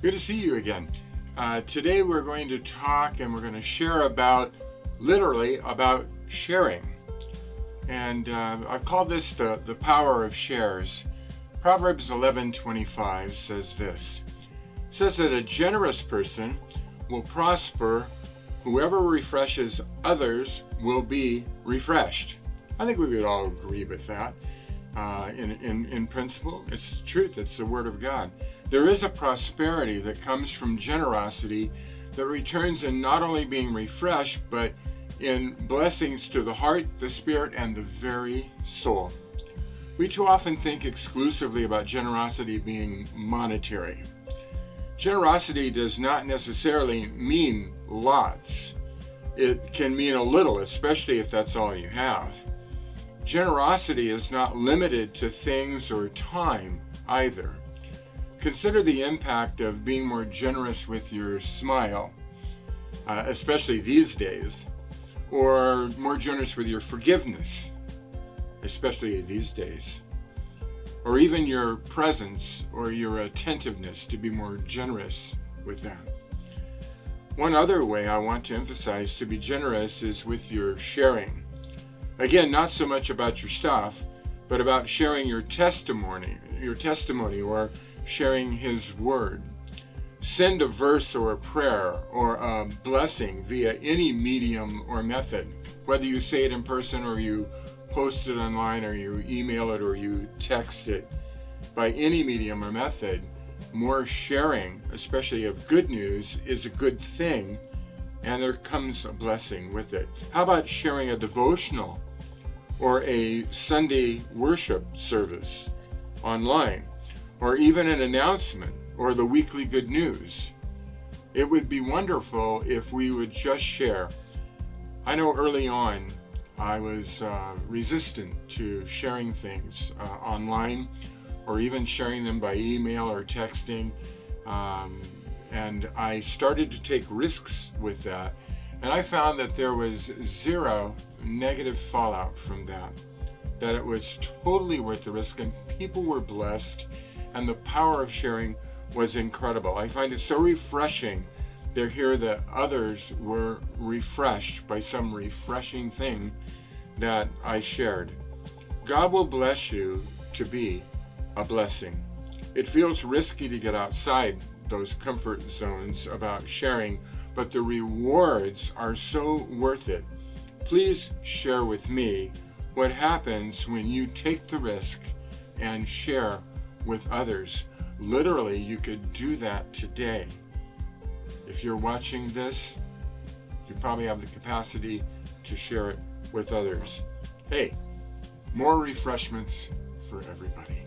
Good to see you again. Today we're going to talk and we're going to share about sharing. And I've called this the power of shares. Proverbs 11:25 says this. It says that a generous person will prosper. Whoever refreshes others will be refreshed. I think we would all agree with that. In principle, it's truth. It's the Word of God. There is a prosperity that comes from generosity that returns in not only being refreshed, but in blessings to the heart, the spirit, and the very soul. We too often think exclusively about generosity being monetary. Generosity does not necessarily mean lots. It can mean a little, especially if that's all you have. Generosity is not limited to things or time either. Consider the impact of being more generous with your smile, especially these days, or more generous with your forgiveness, especially these days, or even your presence or your attentiveness, to be more generous with that. One other way I want to emphasize to be generous is with your sharing. Again, not so much about your stuff, but about sharing your testimony or sharing His Word. Send a verse or a prayer or a blessing via any medium or method, whether you say it in person or you post it online or you email it or you text it. By any medium or method, more sharing, especially of good news, is a good thing, and there comes a blessing with it. How about sharing a devotional or a Sunday worship service online, or even an announcement or the weekly good news? It would be wonderful if we would just share. I know early on I was resistant to sharing things online or even sharing them by email or texting, and I started to take risks with that, and I found that there was zero negative fallout from that it was totally worth the risk, and people were blessed, and the power of sharing was incredible. I find it so refreshing to hear that others were refreshed by some refreshing thing that I shared. God will bless you to be a blessing. It feels risky to get outside those comfort zones about sharing, but the rewards are so worth it. Please share with me what happens when you take the risk and share with others. Literally, you could do that today. If you're watching this, you probably have the capacity to share it with others. Hey, more refreshments for everybody.